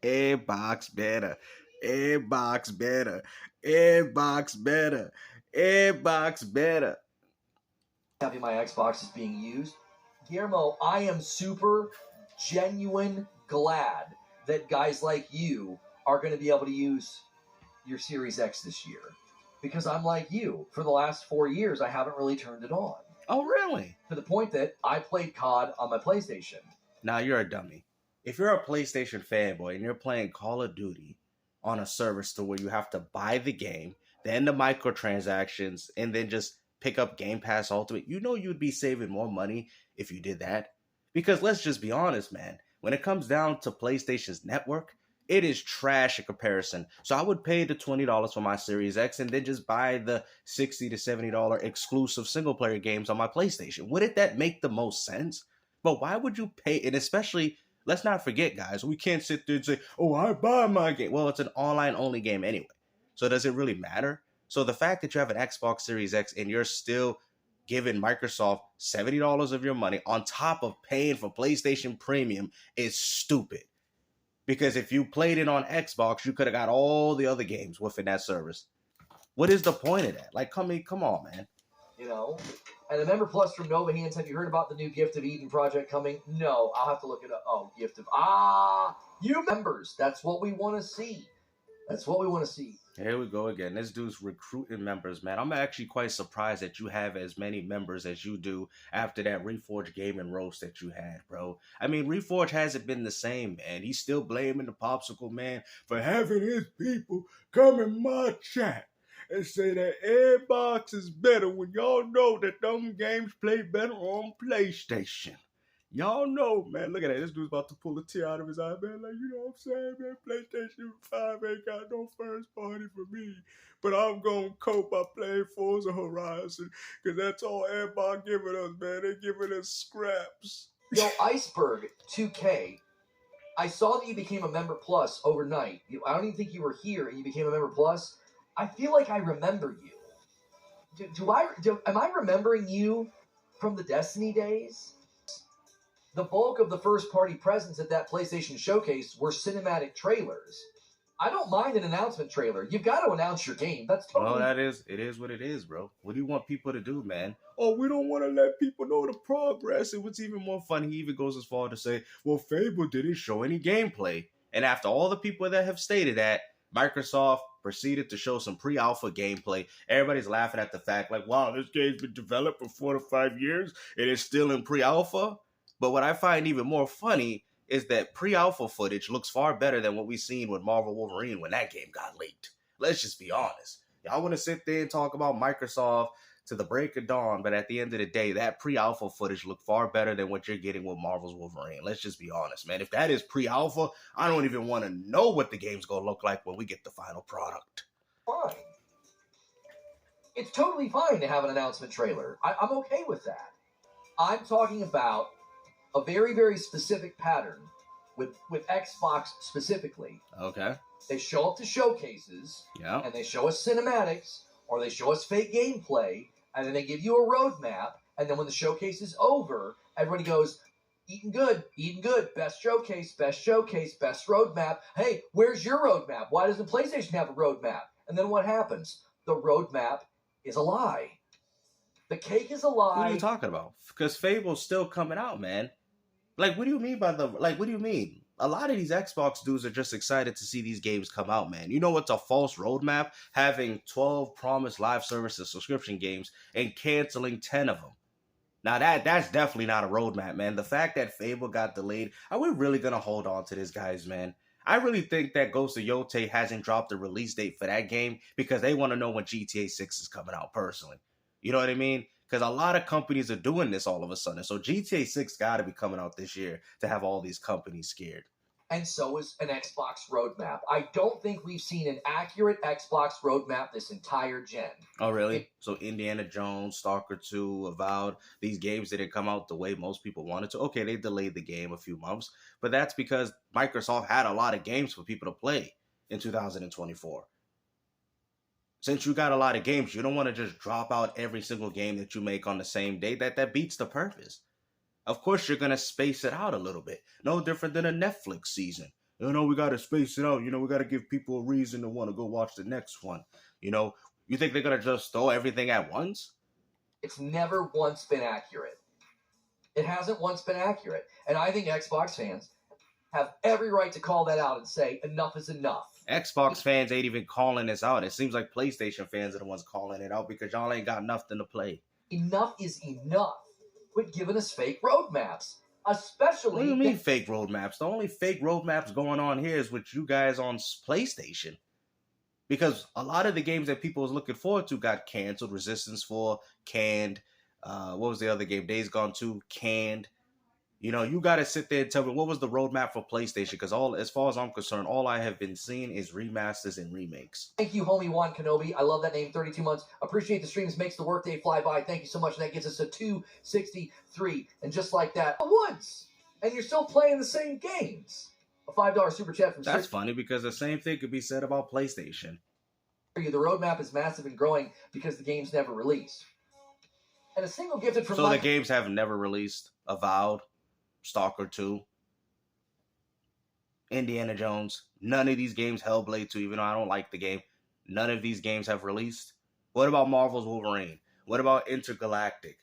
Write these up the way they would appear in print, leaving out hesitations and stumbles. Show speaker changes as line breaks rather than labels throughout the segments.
Xbox better. Xbox better. Xbox better. Xbox better.
Having my Xbox is being used. Guillermo, I am super genuine glad that guys like you are going to be able to use your Series X this year. Because I'm like you. For the last 4 years, I haven't really turned it on.
Oh, really?
To the point that I played COD on my PlayStation.
Now you're a dummy. If you're a PlayStation fanboy and you're playing Call of Duty on a service to where you have to buy the game, then the microtransactions, and then just pick up Game Pass Ultimate, you know you'd be saving more money if you did that. Because let's just be honest, man. When it comes down to PlayStation's network, it is trash in comparison. So I would pay the $20 for my Series X and then just buy the $60 to $70 exclusive single player games on my PlayStation. Wouldn't that make the most sense? But why would you pay? And especially, let's not forget, guys, we can't sit there and say, oh, I buy my game. Well, it's an online only game anyway. So does it really matter? So the fact that you have an Xbox Series X and you're still giving Microsoft $70 of your money on top of paying for PlayStation Premium is stupid. Because if you played it on Xbox, you could have got all the other games within that service. What is the point of that? Like, come on, man.
You know? And the Member Plus from Nova Hands, have you heard about the new Gift of Eden project coming? No, I'll have to look it up. Oh, Gift of... you members. That's what we want to see. That's what we want to see.
Here we go again. This dude's recruiting members, man. I'm actually quite surprised that you have as many members as you do after that Reforge gaming roast that you had, bro. I mean, Reforge hasn't been the same, man. He's still blaming the Popsicle Man for having his people come in my chat and say that Xbox is better when y'all know that them games play better on PlayStation. Y'all know, man. Look at that. This dude's about to pull a tear out of his eye, man. Like, you know what I'm saying, man? PlayStation 5 ain't got no first party for me. But I'm going to cope by playing Forza Horizon because that's all Xbox giving us, man. They're giving us scraps.
Yo, Iceberg 2K, I saw that you became a Member Plus overnight. I don't even think you were here and you became a Member Plus. I feel like I remember you. Am I remembering you from the Destiny days? The bulk of the first-party presence at that PlayStation showcase were cinematic trailers. I don't mind an announcement trailer. You've got to announce your game. That's totally...
Well, it is what it is, bro. What do you want people to do, man? Oh, we don't want to let people know the progress. And what's even more fun, he even goes as far to say, well, Fable didn't show any gameplay. And after all the people that have stated that, Microsoft proceeded to show some pre-alpha gameplay. Everybody's laughing at the fact, like, wow, this game's been developed for 4 to 5 years. It is still in pre-alpha. But what I find even more funny is that pre-alpha footage looks far better than what we seen with Marvel Wolverine when that game got leaked. Let's just be honest. Y'all want to sit there and talk about Microsoft to the break of dawn, but at the end of the day, that pre-alpha footage looked far better than what you're getting with Marvel's Wolverine. Let's just be honest, man. If that is pre-alpha, I don't even want to know what the game's going to look like when we get the final product.
Fine. It's totally fine to have an announcement trailer. I'm okay with that. I'm talking about a very, very specific pattern with Xbox specifically.
Okay.
They show up to showcases,
yeah,
and they show us cinematics, or they show us fake gameplay, and then they give you a roadmap, and then when the showcase is over, everybody goes, eating good, best showcase, best roadmap. Hey, where's your roadmap? Why doesn't PlayStation have a roadmap? And then what happens? The roadmap is a lie. The cake is a lie.
What are you talking about? Because Fable's still coming out, man. Like, what do you mean by what do you mean? A lot of these Xbox dudes are just excited to see these games come out, man. You know what's a false roadmap? Having 12 promised live service and subscription games and canceling 10 of them. Now, that's definitely not a roadmap, man. The fact that Fable got delayed, are we really going to hold on to this, guys, man? I really think that Ghost of Yotei hasn't dropped a release date for that game because they want to know when GTA 6 is coming out, personally. You know what I mean? Because a lot of companies are doing this all of a sudden. So GTA 6 got to be coming out this year to have all these companies scared.
And so is an Xbox roadmap. I don't think we've seen an accurate Xbox roadmap this entire gen.
Oh, really? So Indiana Jones, Stalker 2, Avowed, these games didn't come out the way most people wanted to. Okay, they delayed the game a few months. But that's because Microsoft had a lot of games for people to play in 2024. Since you got a lot of games, you don't want to just drop out every single game that you make on the same day. That beats the purpose. Of course, you're going to space it out a little bit. No different than a Netflix season. We got to space it out. We got to give people a reason to want to go watch the next one. You think they're going to just throw everything at once?
It's never once been accurate. It hasn't once been accurate. And I think Xbox fans have every right to call that out and say, enough is enough.
Xbox fans ain't even calling this out. It seems like PlayStation fans are the ones calling it out because y'all ain't got nothing to play.
Enough is enough. Quit giving us fake roadmaps. Especially...
What do you mean fake roadmaps? The only fake roadmaps going on here is with you guys on PlayStation. Because a lot of the games that people was looking forward to got canceled. Resistance 4, canned. What was the other game? Days Gone 2, canned. You got to sit there and tell me what was the roadmap for PlayStation, because as far as I'm concerned, all I have been seeing is remasters and remakes.
Thank you, homie Juan Kenobi. I love that name, 32 months. Appreciate the streams, makes the workday fly by. Thank you so much. And that gets us to 263. And just like that, Woods. And you're still playing the same games. A $5 super chat from
That's funny because the same thing could be said about PlayStation.
The roadmap is massive and growing because the games never release. And a single gifted from...
So the games have never released. Avowed, Stalker 2, Indiana Jones. None of these games, Hellblade 2, even though I don't like the game, none of these games have released. What about Marvel's Wolverine? What about Intergalactic?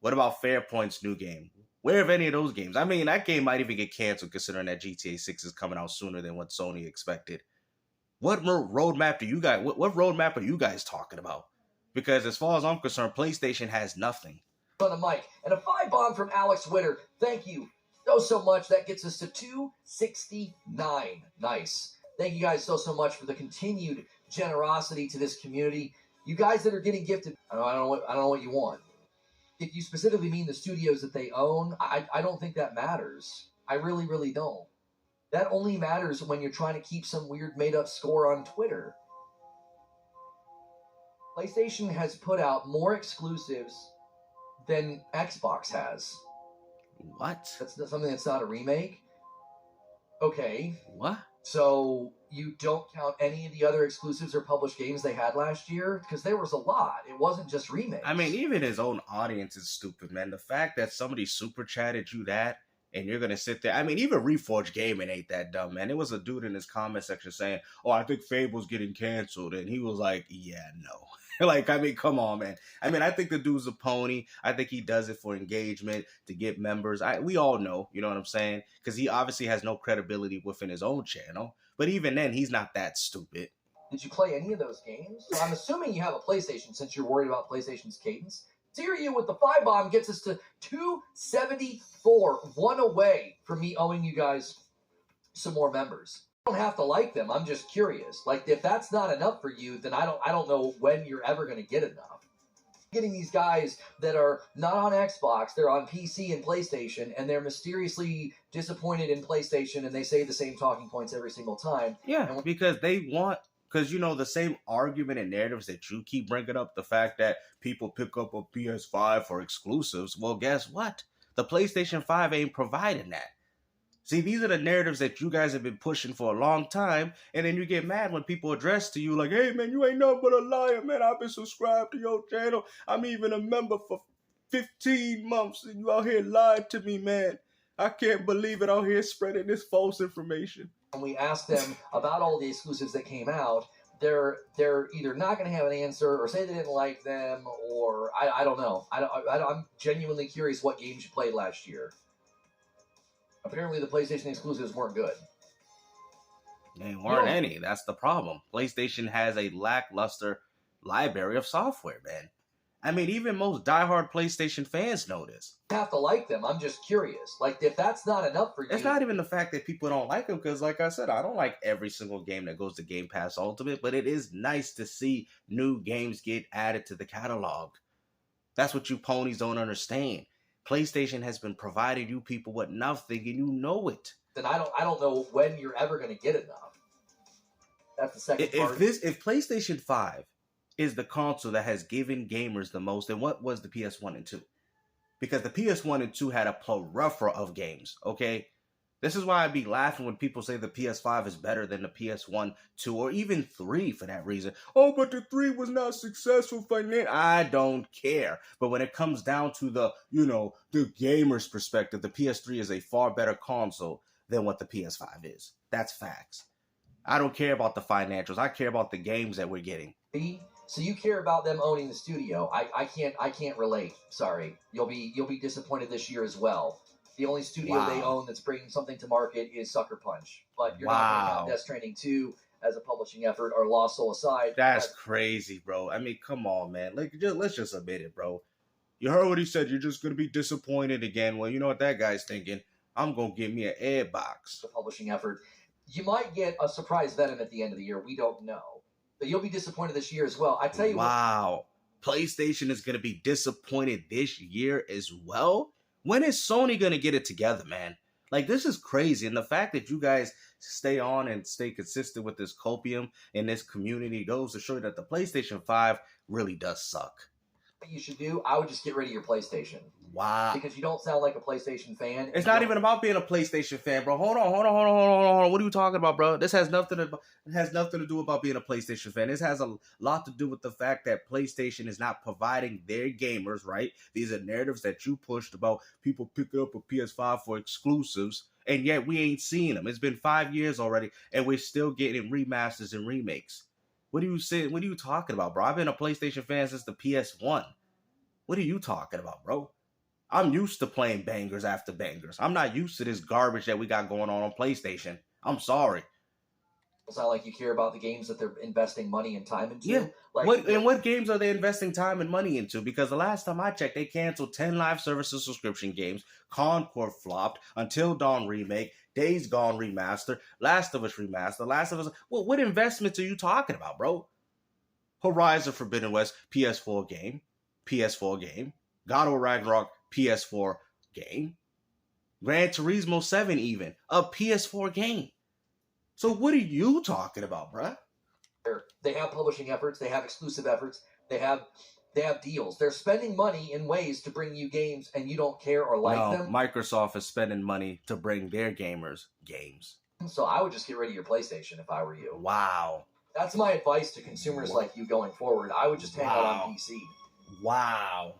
What about Fairpoint's new game? Where have any of those games? I mean, that game might even get canceled considering that GTA 6 is coming out sooner than what Sony expected. What roadmap do you guys? What roadmap are you guys talking about? Because as far as I'm concerned, PlayStation has nothing.
On the mic. And a 5-bomb from Alex Witter. Thank you so much. That gets us to 269. Nice. Thank you guys so much for the continued generosity to this community. You guys that are getting gifted, I don't know what you want. If you specifically mean the studios that they own, I don't think that matters. I really, really don't. That only matters when you're trying to keep some weird made-up score on Twitter. PlayStation has put out more exclusives than Xbox has.
What?
That's something that's not a remake? Okay.
What?
So you don't count any of the other exclusives or published games they had last year? Because there was a lot. It wasn't just remakes.
I mean, even his own audience is stupid, man. The fact that somebody super chatted you that, and you're going to sit there. I mean, even Reforge Gaming ain't that dumb, man. It was a dude in his comment section saying, oh, I think Fable's getting canceled. And he was like, yeah, no. Like, I mean, come on, man. I mean, I think the dude's a pony. I think he does it for engagement, to get members. We all know, you know what I'm saying? Because he obviously has no credibility within his own channel. But even then, he's not that stupid.
Did you play any of those games? So I'm assuming you have a PlayStation since you're worried about PlayStation's cadence. Siriu with the 5-bomb gets us to 274. One away from me owing you guys some more members. I don't have to like them. I'm just curious. Like, if that's not enough for you, then I don't know when you're ever going to get enough. Getting these guys that are not on Xbox, they're on PC and PlayStation, and they're mysteriously disappointed in PlayStation, and they say the same talking points every single time.
Yeah, because they want... Because, the same argument and narratives that you keep bringing up, the fact that people pick up a PS5 for exclusives, well, guess what? The PlayStation 5 ain't providing that. See, these are the narratives that you guys have been pushing for a long time, and then you get mad when people address to you like, hey, man, you ain't nothing but a liar, man. I've been subscribed to your channel. I'm even a member for 15 months, and you out here lied to me, man. I can't believe it out here spreading this false information.
When we asked them about all the exclusives that came out, they're either not going to have an answer or say they didn't like them, or I don't know. I'm genuinely curious what games you played last year. Apparently the PlayStation exclusives weren't good.
They weren't any. That's the problem. PlayStation has a lackluster library of software, man. I mean, even most diehard PlayStation fans know this.
You have to like them. I'm just curious. Like, if that's not enough for you...
It's not even the fact that people don't like them, because like I said, I don't like every single game that goes to Game Pass Ultimate, but it is nice to see new games get added to the catalog. That's what you ponies don't understand. PlayStation has been providing you people with nothing, and you know it.
Then I don't know when you're ever going to get enough. That's the second part.
If PlayStation 5 is the console that has given gamers the most, then what was the PS1 and 2? Because the PS1 and 2 had a plethora of games, okay? This is why I'd be laughing when people say the PS5 is better than the PS1, 2, or even 3 for that reason. Oh, but the 3 was not successful financially. I don't care. But when it comes down to the gamer's perspective, the PS3 is a far better console. than what the PS5 is. That's facts. I don't care about the financials. I care about the games that we're getting.
So you care about them owning the studio. I can't relate. Sorry. You'll be disappointed this year as well. The only studio they own that's bringing something to market is Sucker Punch. But you're not going to count Death Stranding 2 as a publishing effort or Lost Soul aside.
That's crazy, bro. I mean, come on, man. Like, let's just admit it, bro. You heard what he said. You're just going to be disappointed again. Well, you know what that guy's thinking. I'm going to get me an Airbox.
The publishing effort. You might get a surprise Venom at the end of the year. We don't know. But you'll be disappointed this year as well. I tell you
what. PlayStation is going to be disappointed this year as well? When is Sony going to get it together, man? Like, this is crazy. And the fact that you guys stay on and stay consistent with this copium in this community goes to show you that the PlayStation 5 really does suck.
What you should do, I would just get rid of your PlayStation.
Wow.
Because you don't sound like a PlayStation fan.
It's not even about being a PlayStation fan, bro. Hold on. What are you talking about, bro? This has nothing to do about being a PlayStation fan. This has a lot to do with the fact that PlayStation is not providing their gamers, right? These are narratives that you pushed about people picking up a PS5 for exclusives, and yet we ain't seen them. It's been 5 years already, and we're still getting remasters and remakes. What are you saying? What are you talking about, bro? I've been a PlayStation fan since the PS1. What are you talking about, bro? I'm used to playing bangers after bangers. I'm not used to this garbage that we got going on PlayStation. I'm sorry.
It's not like you care about the games that they're investing money and time into.
Yeah.
Like,
what games are they investing time and money into? Because the last time I checked, they canceled 10 live services subscription games. Concord flopped. Until Dawn remake. Days Gone remaster. Last of Us remaster. Last of Us. Well, what investments are you talking about, bro? Horizon Forbidden West PS4 game. PS4 game. God of War Ragnarok PS4 game. Gran Turismo 7 even. A PS4 game. So what are you talking about, bruh?
They have publishing efforts. They have exclusive efforts. They have deals. They're spending money in ways to bring you games, and you don't care or like them.
Microsoft is spending money to bring their gamers games.
So I would just get rid of your PlayStation if I were you.
Wow.
That's my advice to consumers like you going forward. I would just hang out on PC.
Wow.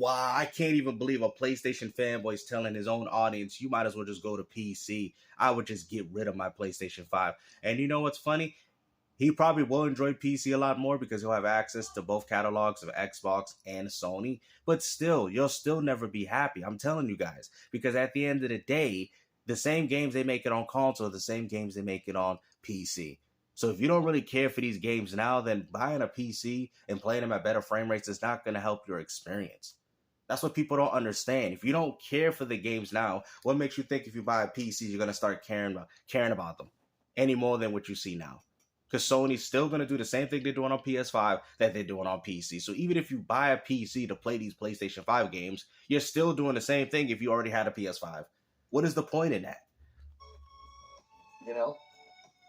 I can't even believe a PlayStation fanboy is telling his own audience, you might as well just go to PC. I would just get rid of my PlayStation 5. And you know what's funny? He probably will enjoy PC a lot more because he'll have access to both catalogs of Xbox and Sony. But still, you'll still never be happy. I'm telling you guys. Because at the end of the day, the same games they make it on console are the same games they make it on PC. So if you don't really care for these games now, then buying a PC and playing them at better frame rates is not going to help your experience. That's what people don't understand. If you don't care for the games now, what makes you think if you buy a PC, you're going to start caring about them any more than what you see now? Because Sony's still going to do the same thing they're doing on PS5 that they're doing on PC. So even if you buy a PC to play these PlayStation 5 games, you're still doing the same thing if you already had a PS5. What is the point in that?
You know?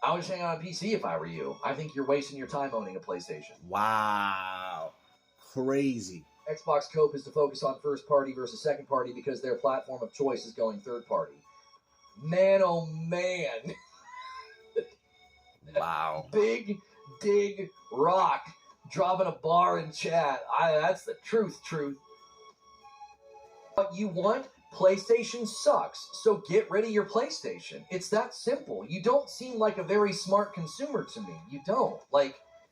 I would just hang out on PC if I were you. I think you're wasting your time owning a PlayStation.
Wow. Crazy.
Xbox Cope is to focus on first party versus second party because their platform of choice is going third party. Man, oh man.
Wow.
Big Dig Rock dropping a bar in chat. That's the truth. What you want? PlayStation sucks, so get rid of your PlayStation. It's that simple. You don't seem like a very smart consumer to me. You don't.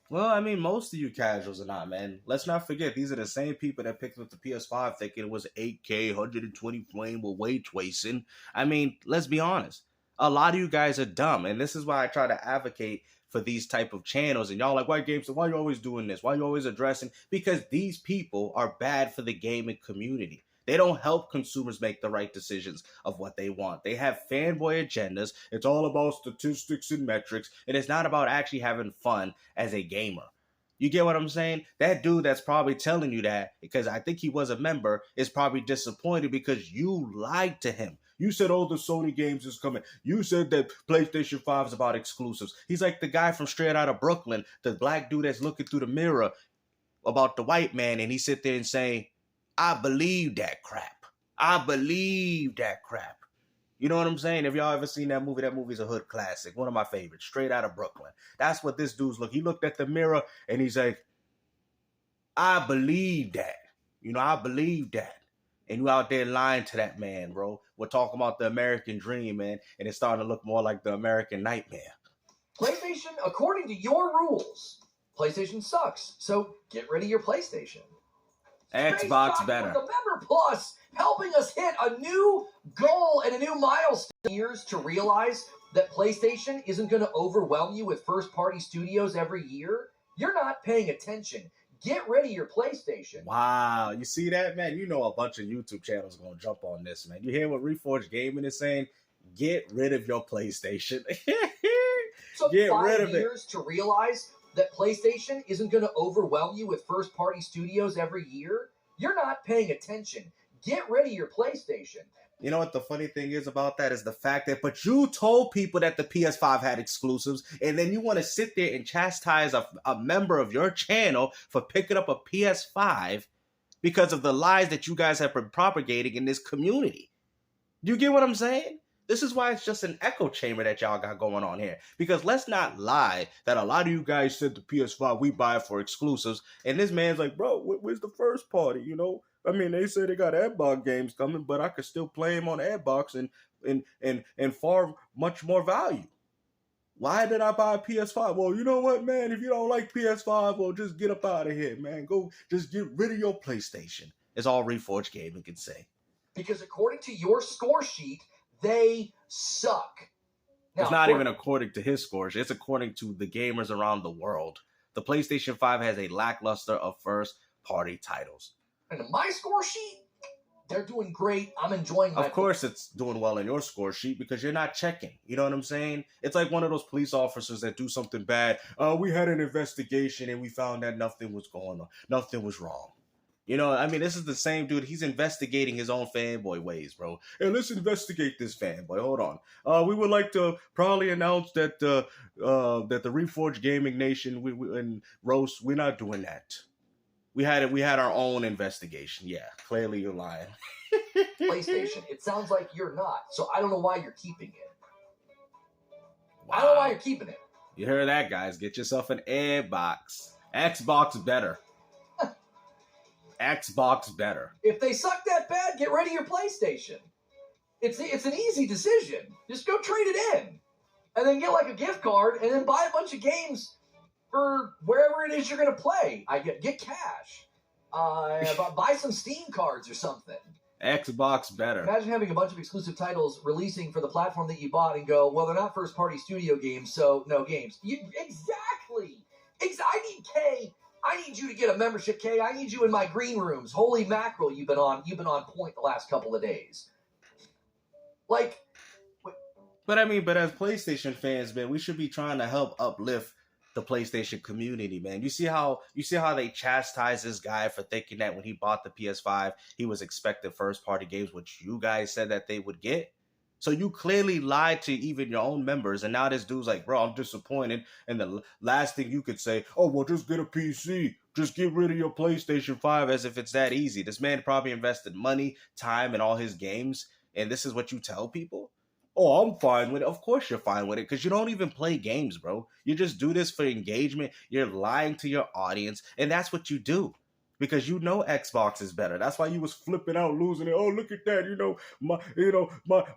Well, I mean, most of you casuals are not, man. Let's not forget, these are the same people that picked up the PS5 thinking it was 8K, 120 frame with ray tracing. I mean, let's be honest. A lot of you guys are dumb, and this is why I try to advocate for these type of channels. And y'all like, why GameStop? Why are you always doing this? Why are you always addressing? Because these people are bad for the gaming community. They don't help consumers make the right decisions of what they want. They have fanboy agendas. It's all about statistics and metrics, and it's not about actually having fun as a gamer. You get what I'm saying? That dude that's probably telling you that, because I think he was a member, is probably disappointed because you lied to him. You said, oh, the Sony games is coming. You said that PlayStation 5 is about exclusives. He's like the guy from Straight Outta Brooklyn, the black dude that's looking through the mirror about the white man, and he sit there and say, I believe that crap. I believe that crap. You know what I'm saying? If y'all ever seen that movie's a hood classic. One of my favorites, Straight Outta Brooklyn. That's what this dude's look. He looked at the mirror and he's like, I believe that. I believe that. and you out there lying to that man, bro. We're talking about the American dream, man, and it's starting to look more like the American nightmare.
PlayStation, according to your rules, PlayStation sucks. So get rid of your PlayStation.
Xbox better.
With the Member Plus helping us hit a new goal and a new milestone. Years to realize that PlayStation isn't going to overwhelm you with first-party studios every year. You're not paying attention. Get rid of your PlayStation.
Wow, you see that, man? You know a bunch of YouTube channels are going to jump on this, man. You hear what Reforge Gaming is saying? Get rid of your PlayStation.
Get rid of it. 5 years to realize that PlayStation isn't going to overwhelm you with first-party studios every year. You're not paying attention. Get rid of your PlayStation.
You know what the funny thing is about that is the fact that, but you told people that the PS5 had exclusives, and then you want to sit there and chastise a member of your channel for picking up a PS5 because of the lies that you guys have been propagating in this community. Do you get what I'm saying? This is why it's just an echo chamber that y'all got going on here. Because let's not lie that a lot of you guys said the PS5, we buy it for exclusives. And this man's like, bro, where's the first party, you know? I mean, they say they got Xbox games coming, but I could still play them on Xbox and far much more value. Why did I buy a PS5? Well, you know what, man? If you don't like PS5, well, just get up out of here, man. Go, just get rid of your PlayStation. It's all Reforge Gaming can say.
Because according to your score sheet, they suck.
Now, it's not even according to his scores. It's according to the gamers around the world. The PlayStation 5 has a lackluster of first-party titles.
And my score sheet, they're doing great. I'm enjoying my...
Of course it's doing well in your score sheet because you're not checking. You know what I'm saying? It's like one of those police officers that do something bad. We had an investigation and we found that nothing was going on. Nothing was wrong. You know, I mean, this is the same dude. He's investigating his own fanboy ways, bro. Hey, let's investigate this fanboy. Hold on. We would like to probably announce that that the Reforge Gaming Nation and Roast, we're not doing that. We had our own investigation. Yeah, clearly you're lying.
PlayStation. It sounds like you're not. So I don't know why you're keeping it. Wow. I don't know why you're keeping it.
You heard that, guys. Get yourself an Xbox. Xbox better. Xbox better.
If they suck that bad, get rid of your PlayStation. It's an easy decision. Just go trade it in. And then get like a gift card and then buy a bunch of games for wherever it is you're going to play. Get cash. Buy some Steam cards or something.
Xbox better.
Imagine having a bunch of exclusive titles releasing for the platform that you bought and go, well, they're not first-party studio games, so no games. Exactly. I need you to get a membership, K. I need you in my green rooms. Holy mackerel, you've been on point the last couple of days. But
as PlayStation fans, man, we should be trying to help uplift the PlayStation community, man. You see how they chastise this guy for thinking that when he bought the PS5, he was expecting first-party games, which you guys said that they would get. So you clearly lied to even your own members, and now this dude's like, bro, I'm disappointed. And the last thing you could say, oh, well, just get a PC. Just get rid of your PlayStation 5 as if it's that easy. This man probably invested money, time, in all his games, and this is what you tell people? Oh, I'm fine with it. Of course you're fine with it, because you don't even play games, bro. You just do this for engagement. You're lying to your audience, and that's what you do. Because you know Xbox is better. That's why you was flipping out, losing it. Oh, look at that!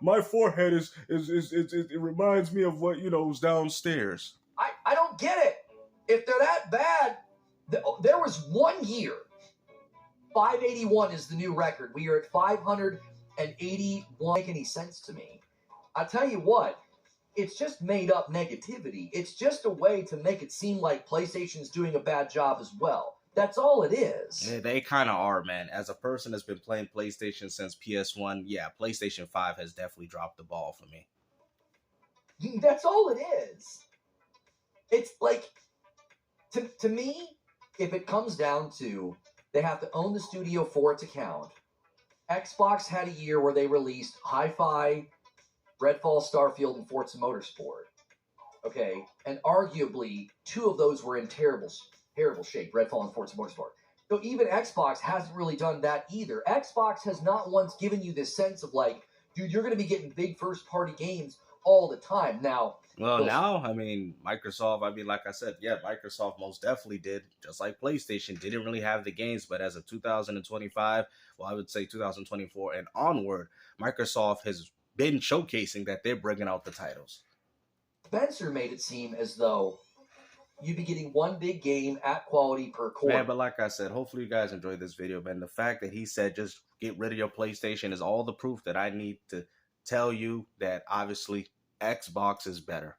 My forehead it reminds me of what is downstairs.
I don't get it. If they're that bad, there was 1 year. 581 is the new record. We are at 581. Make any sense to me? I tell you what. It's just made up negativity. It's just a way to make it seem like PlayStation's doing a bad job as well. That's all it is.
Yeah, they kind of are, man. As a person that's been playing PlayStation since PS1, yeah, PlayStation 5 has definitely dropped the ball for me.
That's all it is. It's like, to me, if it comes down to they have to own the studio for its account, Xbox had a year where they released Hi-Fi, Redfall, Starfield, and Forza Motorsport. Okay? And arguably, 2 of those were in terrible shape, Redfall and Forza Motorsport. So even Xbox hasn't really done that either. Xbox has not once given you this sense of like, dude, you're going to be getting big first-party games all the time. Now,
Well, now, I mean, Microsoft, I mean, like I said, yeah, Microsoft most definitely did, just like PlayStation, didn't really have the games, but as of 2025, well, I would say 2024 and onward, Microsoft has been showcasing that they're bringing out the titles.
Spencer made it seem as though you'd be getting one big game at quality per quarter.
Man, but like I said, hopefully you guys enjoyed this video, man. The fact that he said just get rid of your PlayStation is all the proof that I need to tell you that obviously Xbox is better.